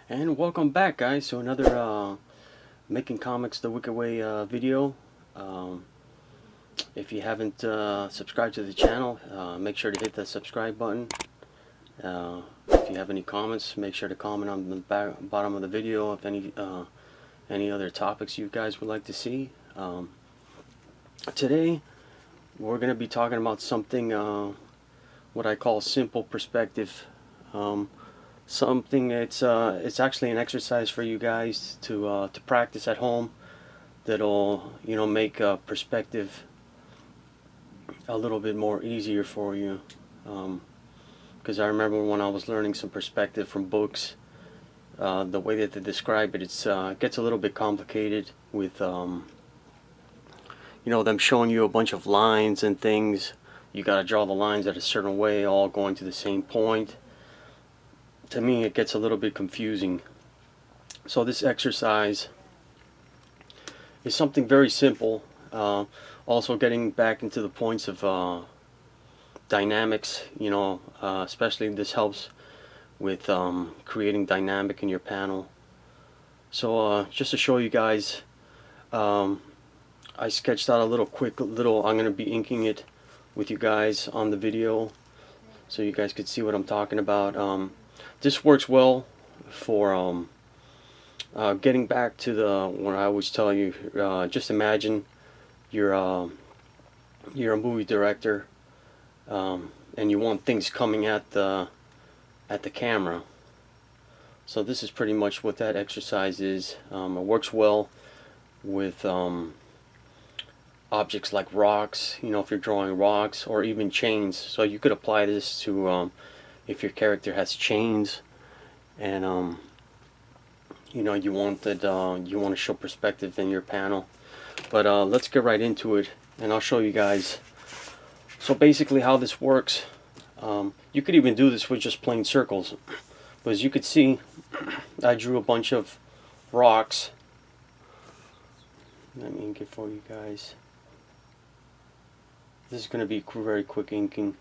And welcome back, guys, to another Making Comics the Wicked Way video. If you haven't subscribed to the channel, make sure to hit the subscribe button. If you have any comments, make sure to comment on the bottom of the video if any other topics you guys would like to see. Today, we're going to be talking about something what I call simple perspective. Something it's actually an exercise for you guys to practice at home that'll make perspective a little bit more easier for you, because I remember when I was learning some perspective from books, the way that they describe it, it gets a little bit complicated with them showing you a bunch of lines and things. You gotta draw the lines at a certain way, all going to the same point. To me, it gets a little bit confusing. So this exercise is something very simple. Also getting back into the points of dynamics, especially this helps with creating dynamic in your panel. So just to show you guys, I sketched out a little I'm going to be inking it with you guys on the video so you guys could see what I'm talking about. This works well for getting back to what I always tell you. Just imagine you're a movie director, and you want things coming at the camera. So this is pretty much what that exercise is. It works well with objects like rocks, if you're drawing rocks, or even chains. So you could apply this to if your character has chains and you want to show perspective in your panel. But let's get right into it, and I'll show you guys. So basically how this works, you could even do this with just plain circles, but as you could see, I drew a bunch of rocks. Let me ink it for you guys. This is going to be very quick inking.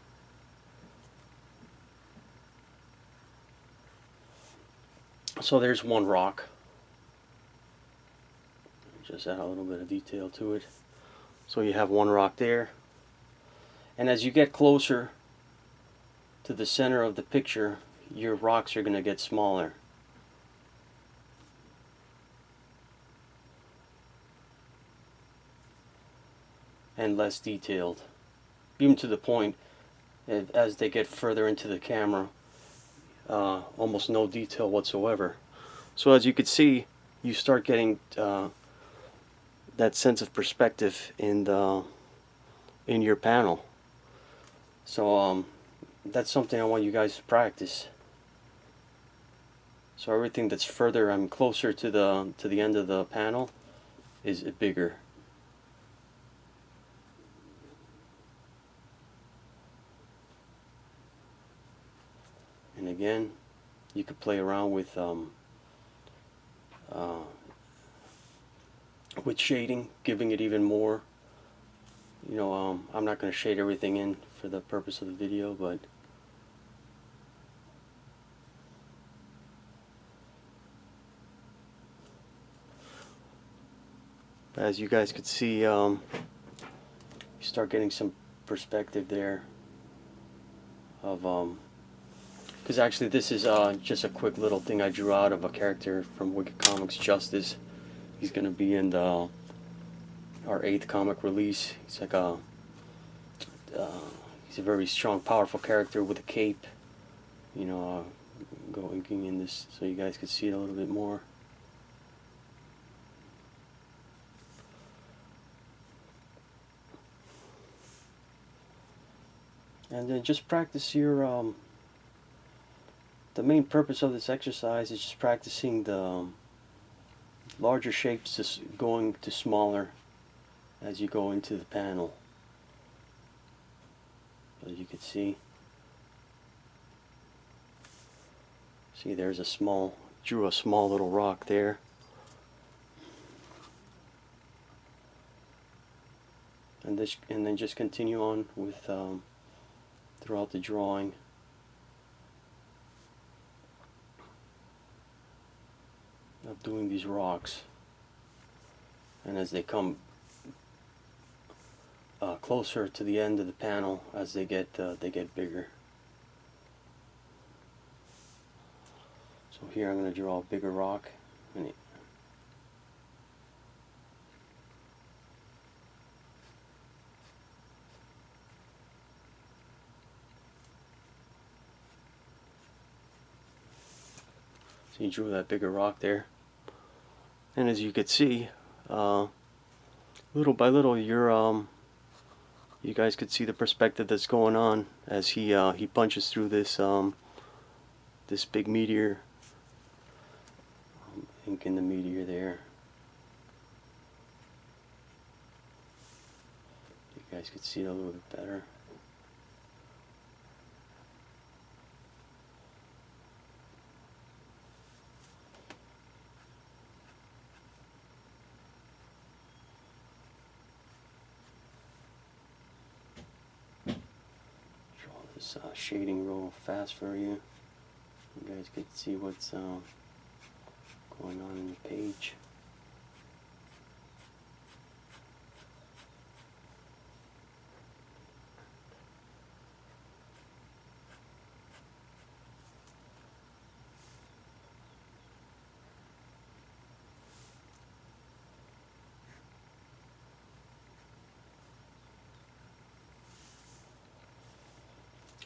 So there's one rock. Just add a little bit of detail to it. So you have one rock there. And as you get closer to the center of the picture, your rocks are going to get smaller. And less detailed. Even to the point, as they get further into the camera, almost no detail whatsoever. So as you can see, you start getting that sense of perspective in your panel. So that's something I want you guys to practice. So everything that's further, closer to the end of the panel, is bigger. And again, you could play around with shading, giving it even more. I'm not going to shade everything in for the purpose of the video, but as you guys could see, you start getting some perspective there of because actually this is just a quick little thing I drew out of a character from Wicked Comics, Justice. He's going to be in our 8th comic release. He's like he's a very strong, powerful character with a cape. Go inking in this so you guys can see it a little bit more. And then just practice your the main purpose of this exercise is just practicing the larger shapes just going to smaller as you go into the panel. As you can see, there's drew a small little rock there. And then just continue on with throughout the drawing. of doing these rocks, and as they come closer to the end of the panel, as they get bigger. So here I'm going to draw a bigger rock, and so you drew that bigger rock there, and as you could see, little by little, you guys could see the perspective that's going on as he punches through this this big meteor. Ink in the meteor there. You guys could see it a little bit better. Draw this shading real fast for you. You guys could see what's going on in the page.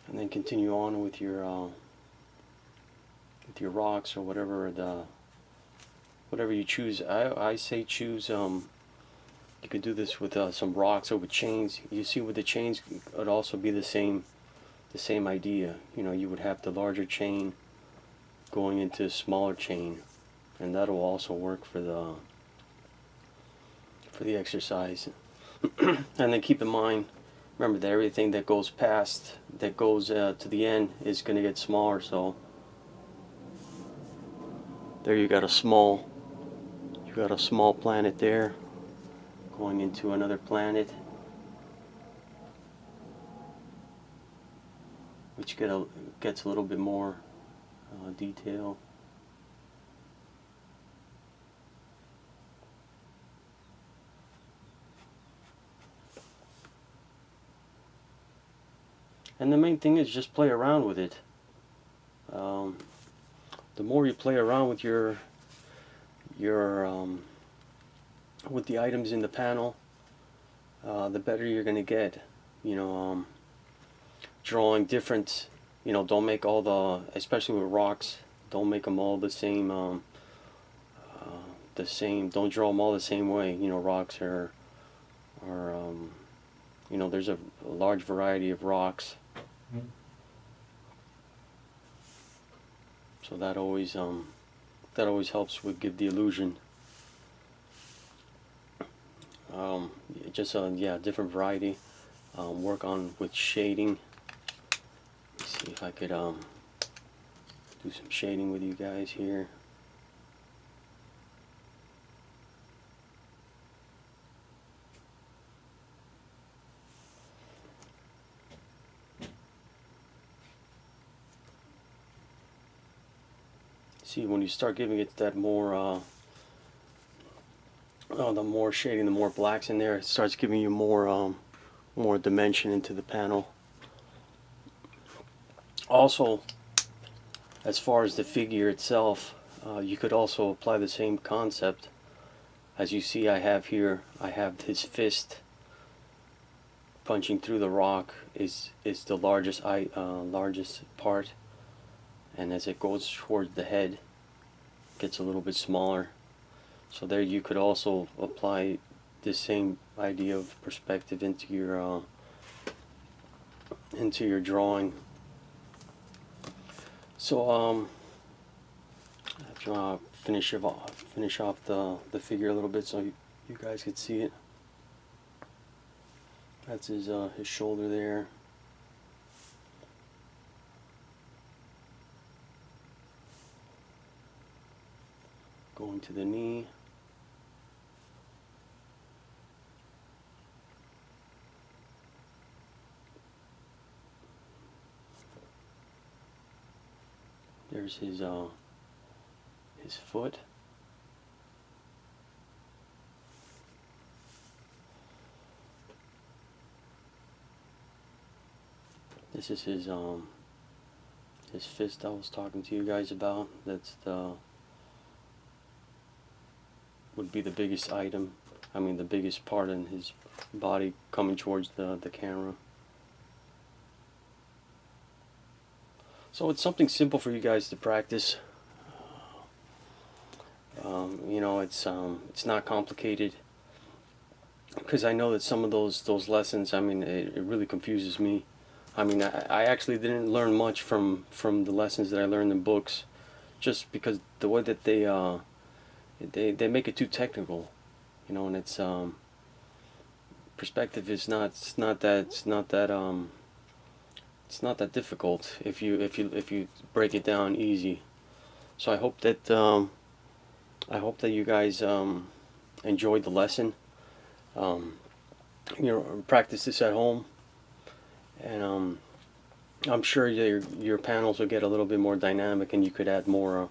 And then continue on with your rocks or whatever you choose. I say choose. You could do this with some rocks or with chains. You see, with the chains, it would also be the same idea. You know, you would have the larger chain going into a smaller chain, and that'll also work for the exercise. And then keep in mind, remember that everything that goes past, that goes to the end, is going to get smaller. So there you got a small planet there going into another planet, which gets a little bit more detail. And the main thing is just play around with it. The more you play around with with the items in the panel, the better you're going to get. You know, drawing different. You know, don't make all especially with rocks, don't make them all the same. Don't draw them all the same way. You know, rocks are you know, there's a large variety of rocks. So that always helps with give the illusion. Just yeah, different variety. Work on with shading. Let's see if I could do some shading with you guys here. See, when you start giving it that more, the more shading, the more blacks in there, it starts giving you more dimension into the panel. Also, as far as the figure itself, you could also apply the same concept. As you see, I have his fist punching through the rock is the largest part, and as it goes towards the head, it gets a little bit smaller. So there you could also apply the same idea of perspective into your drawing. So after finish off the figure a little bit so you guys could see it. That's his shoulder there. Going to the knee. There's his foot. This is his fist I was talking to you guys about. That's the would be the biggest item. I mean, the biggest part in his body coming towards the camera. So it's something simple for you guys to practice. You know, it's not complicated, because I know that some of those lessons, I mean, it really confuses me. I mean, I actually didn't learn much from the lessons that I learned in books, just because the way that they make it too technical, you know. And it's perspective is it's not that difficult if you break it down easy. So I hope that you guys enjoyed the lesson. You know, practice this at home, and I'm sure your panels will get a little bit more dynamic, and you could add more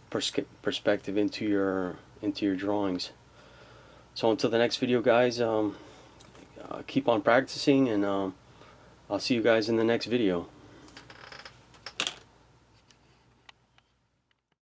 perspective into your drawings. So until the next video, guys, keep on practicing, and I'll see you guys in the next video.